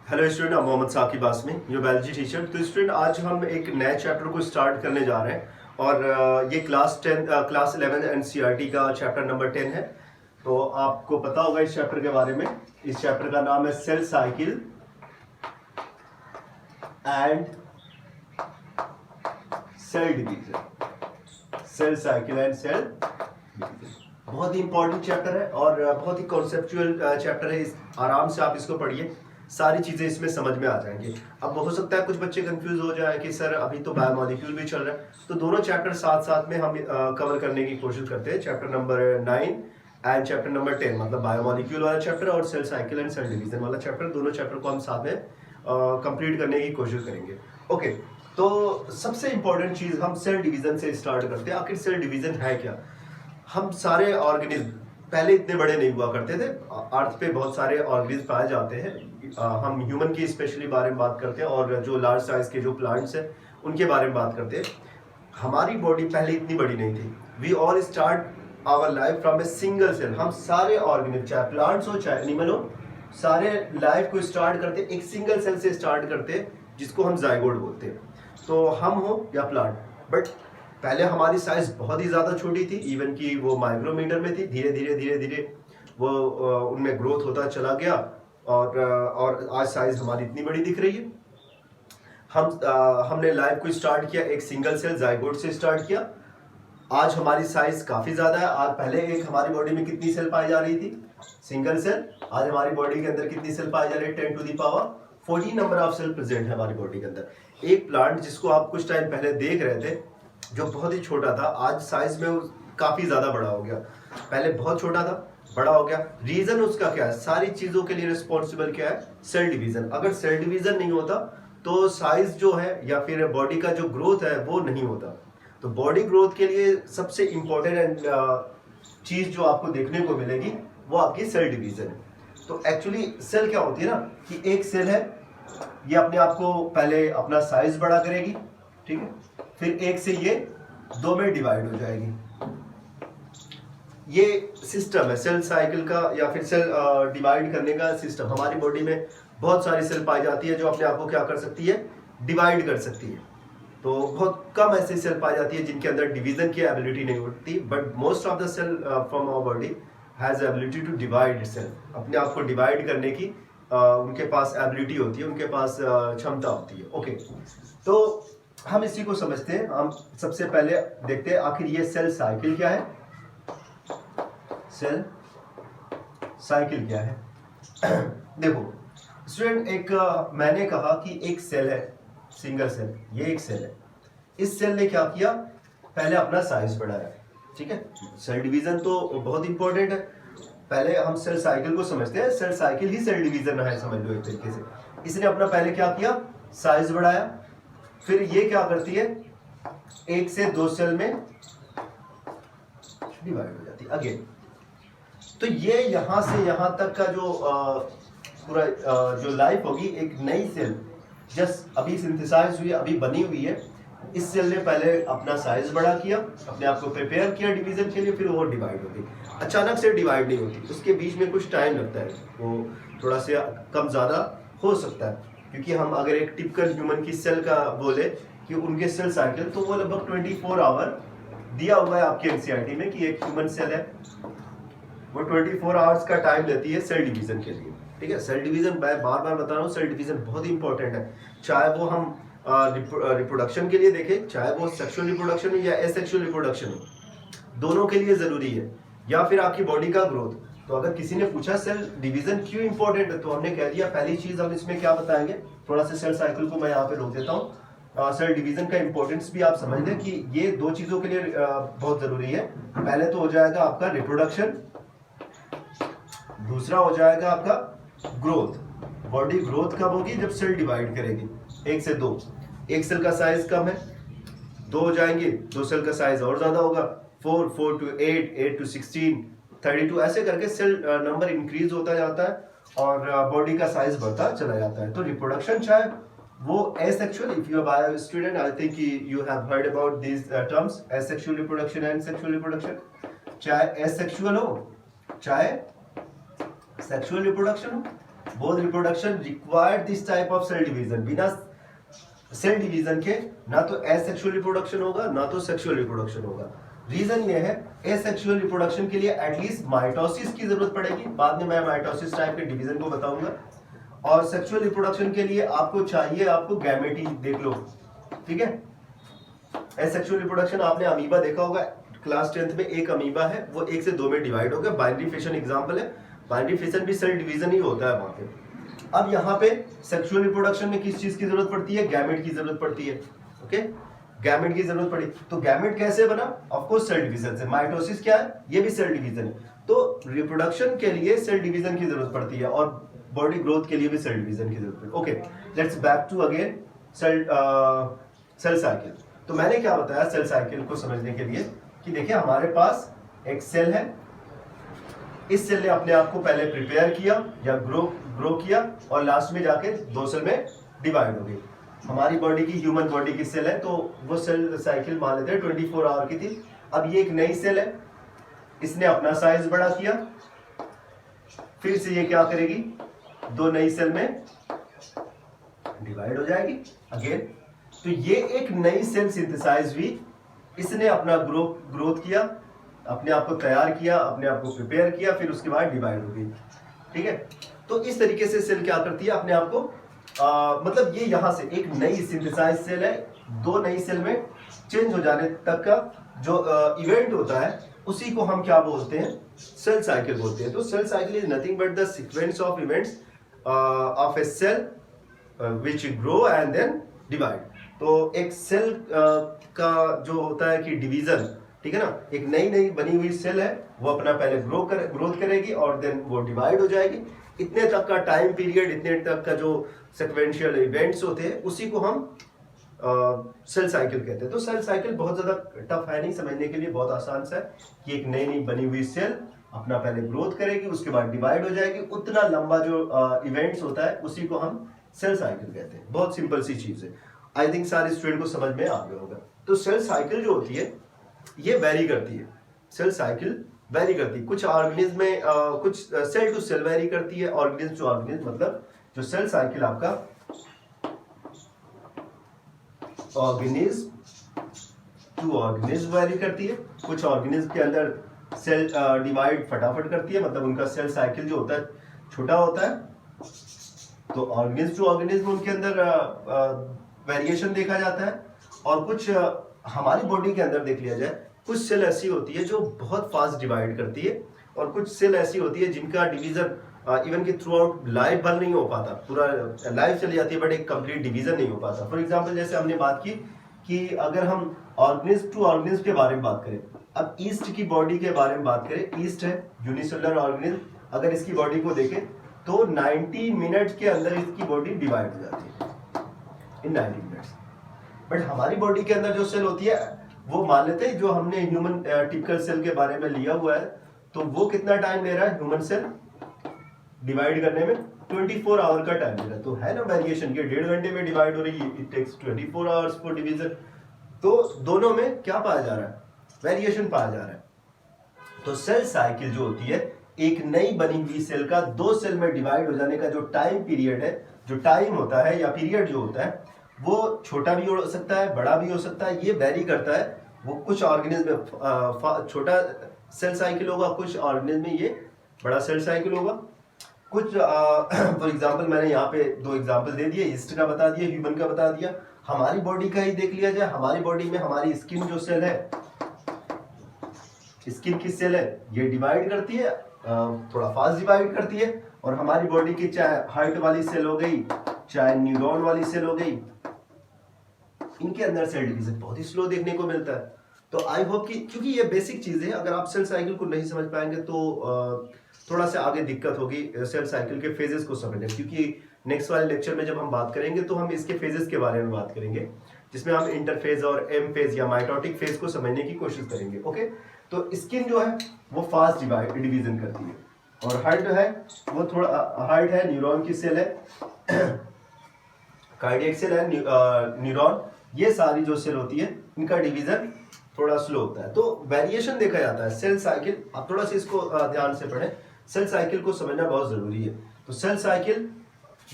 Hello student, I'm Mohammad Saqib Asmi, your biology teacher. तो student, आज हम एक नए चैप्टर को स्टार्ट करने जा रहे हैं और ये क्लास 11 एनसीईआरटी का चैप्टर नंबर 10 है। तो आपको पता होगा इस चैप्टर के बारे में। इस चैप्टर का नाम है cell cycle and cell division. Cell cycle and cell division बहुत ही इंपॉर्टेंट चैप्टर है और बहुत ही कॉन्सेप्चुअल चैप्टर है। आराम से आप इसको पढ़िए, सारी चीजें इसमें समझ में आ जाएंगी। अब हो सकता है कुछ बच्चे कंफ्यूज हो जाए कि सर अभी तो बायोमॉलिक्यूल भी चल रहा है, तो दोनों चैप्टर साथ साथ में हम कवर करने की कोशिश करते हैं। Chapter number 9 and chapter number 10, मतलब बायोमॉलिक्यूल वाला चैप्टर और cell cycle and cell division वाला चैप्टर, दोनों चैप्टर को हम साथ में कंप्लीट करने की कोशिश करेंगे। ओके, तो सबसे इंपॉर्टेंट चीज हम सेल डिवीजन से स्टार्ट करते हैं। आखिर सेल डिवीजन है क्या? हम सारे ऑर्गेनिज्म पहले इतने बड़े नहीं हुआ करते थे। अर्थ पे बहुत सारे ऑर्गेनिज्म पाए जाते हैं। हम ह्यूमन की स्पेशली बारे में बात करते हैं और जो लार्ज साइज के जो प्लांट्स हैं उनके बारे में बात करते हैं। हमारी बॉडी पहले इतनी बड़ी नहीं थी। We all start our life from a single cell. हम सारे ऑर्गेनिज्म, चाहे प्लांट्स हो चाहे एनिमल हो, सारे लाइफ को स्टार्ट करते एक सिंगल सेल से स्टार्ट करते, जिसको हम जाइगोट बोलते हैं। तो हम हो या प्लांट, बट पहले हमारी साइज बहुत ही ज्यादा छोटी थी, इवन कि वो माइक्रोमीटर में थी। धीरे धीरे वो उनमें ग्रोथ होता चला गया और आज साइज हमारी इतनी बड़ी दिख रही है। हमने लाइफ को स्टार्ट किया एक सिंगल सेल जाइगोट से स्टार्ट किया। आज हमारी साइज काफी ज्यादा है। आज पहले एक हमारी बॉडी में कितनी सेल पाई जा रही थी? Single cell. आज हमारी बॉडी के अंदर कितनी सेल पाई जा रही है? 10 to the power 14 number of cell present है हमारी बॉडी के अंदर। एक प्लांट जिसको आप कुछ टाइम पहले देख रहे थे, जो बहुत ही छोटा था, आज साइज में काफी ज्यादा बड़ा हो गया। पहले बहुत छोटा था, बड़ा हो गया। रीजन उसका क्या है? सारी चीजों के लिए रिस्पॉन्सिबल क्या है? Cell division. अगर सेल डिवीजन नहीं होता तो साइज जो है या फिर बॉडी का जो ग्रोथ है वो नहीं होता। तो बॉडी ग्रोथ के लिए सबसे इंपॉर्टेंट चीज जो आपको देखने को मिलेगी वो आपकी सेल डिवीजन है। तो एक्चुअली सेल क्या होती है ना, कि एक सेल है, ये अपने आप को पहले अपना साइज बड़ा करेगी, ठीक है, फिर एक से ये दो में डिवाइड हो जाएगी। ये सिस्टम है सेल साइकिल का या फिर सेल डिवाइड करने का सिस्टम। हमारी बॉडी में बहुत सारी सेल पाई जाती है जो अपने आप को क्या कर सकती है? डिवाइड कर सकती है। तो बहुत कम ऐसी सेल पाई जाती है जिनके अंदर डिवीजन की एबिलिटी नहीं होती, but most of the cell from our body has ability to divide itself. अपने आप को डिवाइड करने की उनके पास एबिलिटी होती है, उनके पास क्षमता होती है। ओके, तो हम इसी को समझते हैं। हम सबसे पहले देखते हैं आखिर ये सेल साइकिल क्या है। सेल साइकिल क्या है? देखो स्टूडेंट, एक मैंने कहा कि एक सेल है, सिंगल सेल, ये एक सेल है। इस सेल ने क्या किया? पहले अपना साइज बढ़ाया, ठीक है। सेल डिवीजन तो बहुत इंपॉर्टेंट है। पहले हम सेल साइकिल को समझते हैं। सेल साइकिल ही सेल डिवीजन है, समझ लो एक तरीके से। इसने अपना पहले क्या किया? साइज बढ़ाया। फिर ये क्या करती है? एक से दो सेल में डिवाइड हो जाती है अगेन। तो ये यहां से यहां तक का जो पूरा जो लाइफ होगी, एक नई सेल जस्ट अभी सिंथेसाइज हुई है, अभी बनी हुई है। इस सेल ने पहले अपना साइज बड़ा किया, अपने आप को प्रिपेयर किया डिवीजन के लिए, फिर वो डिवाइड हो गई। अचानक से डिवाइड नहीं होती, उसके बीच में कुछ टाइम लगता है, वो थोड़ा सा कम ज्यादा हो सकता है। क्योंकि हम अगर एक टिपिकल ह्यूमन की सेल का बोले कि उनके सेल साइकिल, तो वो लगभग 24 आवर दिया हुआ है आपके एनसीईआरटी में कि एक ह्यूमन सेल है, वो 24 आवर्स का टाइम लेती है सेल डिवीजन के लिए, ठीक है। सेल डिवीजन मैं बार बार बता रहा हूँ, सेल डिवीजन बहुत ही इंपॉर्टेंट है। चाहे वो हम रिप्रोडक्शन के लिए देखें, चाहे वो सेक्सुअल रिप्रोडक्शन हो या एसेक्सुअल रिप्रोडक्शन हो, दोनों के लिए जरूरी है। या फिर आपकी बॉडी का ग्रोथ। तो अगर किसी ने पूछा सेल डिवीजन क्यों इंपॉर्टेंट है, तो हमने कह दिया पहली चीज हम इसमें क्या बताएंगे। थोड़ा सा सेल साइकिल को मैं यहाँ पे रोक देता हूँ। सेल डिवीजन का इंपॉर्टेंस भी आप समझ लें कि ये दो चीजों के लिए बहुत जरूरी है। पहले तो हो जाएगा आपका रिप्रोडक्शन, दूसरा हो जाएगा आपका ग्रोथ। बॉडी ग्रोथ कब होगी? जब सेल डिवाइड करेगी एक से दो। एक सेल का साइज कम है, दो हो जाएंगे, दो सेल का साइज और ज्यादा होगा, 4 to 8, 8 to 16, 32, ऐसे करके सेल नंबर इंक्रीज होता जाता है और बॉडी का साइज बढ़ता चला जाता है। तो रिप्रोडक्शन चाहे वो asexual, if you are bio student, I think you have heard about this terms, asexual reproduction and sexual reproduction. चाहे एसेक्सुअल हो चाहे सेक्सुअल रिप्रोडक्शन हो, both reproduction required this type of cell division. बिना cell division के ना तो asexual reproduction होगा ना तो सेक्सुअल रिप्रोडक्शन होगा। रीजन ये है, एसेक्सुअल रिप्रोडक्शन के लिए एटलीस्ट माइटोसिस की जरूरत पड़ेगी, बाद में मैं माइटोसिस टाइप के डिवीजन को बताऊंगा। और सेक्सुअल रिप्रोडक्शन के लिए आपको चाहिए, आपको गैमेटी देख लो, ठीक है। एसेक्सुअल रिप्रोडक्शन आपने अमीबा देखा होगा, क्लास 10th में एक अमीबा है, वो 1 से 2 में डिवाइड हो गया। बाइनरी फिशन एग्जांपल है, बाइनरी फिशन भी सेल डिवीजन ही होता है वहां पे। अब यहाँ पे सेक्सुअल रिप्रोडक्शन में किस चीज की जरूरत पड़ती है? गैमेट की जरूरत पड़ती है। ओके, गैमेट की जरूरत पड़ी, तो गैमेट कैसे बना? ऑफ कोर्स सेल डिवीजन से। माइटोसिस क्या है? ये भी सेल डिवीजन है। तो रिप्रोडक्शन के लिए सेल डिवीजन की जरूरत पड़ती है और बॉडी ग्रोथ के लिए भी सेल डिवीजन की जरूरत पड़ती है। Okay, let's back to again cell cycle. तो मैंने क्या बताया सेल साइकिल को समझने के लिए कि देखिए हमारे पास एक सेल है, इस सेल ने अपने आप को पहले प्रिपेयर किया या ग्रो किया और लास्ट में जाके 2 सेल में डिवाइड हो गई। हमारी बॉडी की, ह्यूमन बॉडी की सेल है, तो वो सेल साइकिल मान लेते हैं 24 आवर की थी। अब ये एक नई सेल है, इसने अपना साइज बड़ा किया, फिर से ये क्या करेगी? 2 नई सेल में डिवाइड हो जाएगी अगेन। तो ये एक नई सेल सिंथेसाइज हुई, इसने अपना ग्रोथ किया, अपने आप को तैयार किया, अपने आप को प्रिपेयर किया, फिर उसके बाद डिवाइड हो गई, ठीक है। तो इस तरीके से सेल क्या करती है? अपने आप को मतलब ये यहां से एक नई सिंथेसाइज सेल है, 2 नई सेल में चेंज हो जाने तक का जो इवेंट होता है उसी को हम क्या बोलते हैं? सेल साइकिल बोलते हैं। तो cell cycle is nothing but the sequence of events of a cell which grow and then divide. तो एक सेल का जो होता है कि डिवीजन, ठीक है ना, एक नई बनी हुई सेल है, वो अपना पहले ग्रोथ करेगी और देन वो डिवाइड हो जाएगी। इतने तक का टाइम पीरियड, इतने तक का जो सिक्वेंशियल इवेंट्स होते हैं उसी को हम सेल साइकिल कहते हैं। तो सेल साइकिल बहुत ज्यादा टफ है नहीं, समझने के लिए बहुत आसान सा है कि एक नई बनी हुई सेल अपना पहले ग्रोथ करेगी, उसके बाद डिवाइड हो जाएगी। उतना लंबा जो इवेंट्स होता है उसी को हम सेल साइकिल कहते हैं। बहुत सिंपल सी चीज है, आई थिंक सारे स्टूडेंट को समझ में आ गया होगा। तो सेल साइकिल जो होती है ये वेरी करती है, सेल साइकिल वेरी करती है। कुछ ऑर्गेनिज्म में कुछ सेल टू सेल वेरी करती है, ऑर्गेनिज्म टू ऑर्गेनिज्म, मतलब जो सेल साइकिल आपका ऑर्गेनिज्म टू ऑर्गेनिज्म वेरी करती है। कुछ ऑर्गेनिज्म के अंदर सेल डिवाइड फटाफट करती है, मतलब उनका सेल साइकिल जो होता है छोटा होता है। तो ऑर्गेनिज्म टू ऑर्गेनिज्म उनके अंदर वेरिएशन देखा जाता है। और कुछ हमारी बॉडी के अंदर देख लिया जाए, कुछ सेल ऐसी होती है जो बहुत फास्ट डिवाइड करती है और कुछ सेल ऐसी होती है जिनका डिवीजन इवन कि थ्रू आउट लाइफ भर नहीं हो पाता, पूरा लाइफ चली जाती है बट एक कंप्लीट डिवीजन नहीं हो पाता। फॉर एग्जांपल जैसे हमने बात की कि अगर हम ऑर्गेनिज्म टू ऑर्गेनिज्म के बारे में बात करें, अब ईस्ट की बॉडी के बारे में बात करें, ईस्ट है यूनिसेलुलर ऑर्गेनिज्म, अगर इसकी बॉडी को देखें तो 90 मिनट के अंदर इसकी बॉडी डिवाइड हो जाती है इन 90 मिनट्स। बट हमारी बॉडी के अंदर जो सेल होती है वो मान लेते हैं, जो हमने ह्यूमन टिपिकल सेल के बारे में लिया हुआ है, तो वो कितना टाइम ले रहा है ह्यूमन सेल डिवाइड करने में? 24 आवर का टाइम ले रहा है। तो है ना वेरिएशन, ये 1.5 घंटे में डिवाइड हो रही है, it takes 24 hours for division. तो दोनों में क्या पाया जा रहा है? वेरिएशन पाया जा रहा है। तो सेल साइकिल जो होती है, एक नई बनी हुई सेल का 2 सेल में डिवाइड हो जाने का जो टाइम पीरियड है, जो टाइम होता है या पीरियड जो होता है, वो छोटा भी हो सकता है, बड़ा भी हो सकता है, ये वेरी करता है। वो कुछ ऑर्गेनिज्म में छोटा सेल साइकिल होगा, कुछ ऑर्गेनिज्म में ये बड़ा सेल साइकिल होगा। कुछ फॉर एग्जांपल मैंने यहाँ पे 2 एग्जांपल दे दिए, ईस्ट का बता दिया, ह्यूमन का बता दिया। हमारी बॉडी का ही देख लिया जाए, हमारी बॉडी में हमारी स्किन जो सेल है, स्किन की सेल है, ये डिवाइड करती है, थोड़ा फास्ट डिवाइड करती है। और हमारी बॉडी की चाहे हार्ट वाली सेल हो गई, चाहे न्यूरॉन वाली सेल हो गई, इनके अंदर सेल डिवीजन बहुत ही स्लो देखने को मिलता है। तो आई होप कि, क्योंकि ये बेसिक चीजें, अगर आप सेल साइकिल को नहीं समझ पाएंगे तो थोड़ा सा आगे दिक्कत होगी सेल साइकिल के फेजेस को समझने, क्योंकि नेक्स्ट वाले लेक्चर में जब हम बात करेंगे तो हम इसके फेजेस के बारे में बात करेंगे, जिसमें हम इंटरफेज और एम फेज या माइटोटिक फेज को समझने की कोशिश करेंगे। ओके, तो स्किन जो है वो फास्ट डिवीजन करती है, और हार्ट है वो थोड़ा, हार्ट है न्यूरॉन की सेल है, कार्डियक सेल है, न्यूरॉन, ये सारी जो सेल होती है इनका डिवीजन थोड़ा स्लो होता है। तो वेरिएशन देखा जाता है सेल साइकिल। आप थोड़ा सा इसको ध्यान से पढ़ें। सेल साइकिल को समझना बहुत जरूरी है। तो सेल साइकिल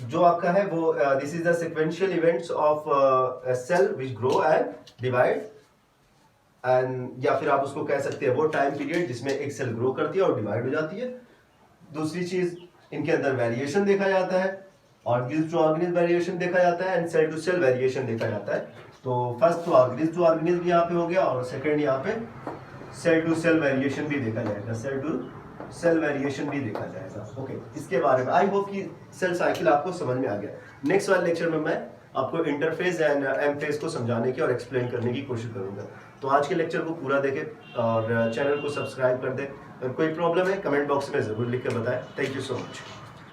जो आपका है वो this is the sequential events of cell which grow and divide and, या फिर आप उसको कह सकते हैं वो टाइम पीरियड जिसमें एक सेल ग्रो करती है और डिवाइड हो जाती है। दूसरी चीज, इनके अंदर वेरिएशन देखा जाता है, ऑर्गेनिज्म टू ऑर्गेनिज्म वेरिएशन देखा जाता है and cell to cell variation देखा जाता है। तो फर्स्ट तो ऑर्गेनिज्म टू ऑर्गेनिज्म यहाँ पे हो गया और सेकंड यहाँ पे सेल टू सेल वेरिएशन भी देखा जाएगा, सेल टू सेल वेरिएशन भी देखा जाएगा। ओके, इसके बारे में आई होप कि सेल साइकिल आपको समझ में आ गया। नेक्स्ट वाले लेक्चर में मैं आपको इंटरफेस एंड एम फेज को समझाने की और एक्सप्लेन करने की कोशिश करूंगा। तो आज के लेक्चर को पूरा देखें और चैनल को सब्सक्राइब कर दें। अगर कोई प्रॉब्लम है कमेंट बॉक्स में जरूर लिख के बताएं। Thank you so much.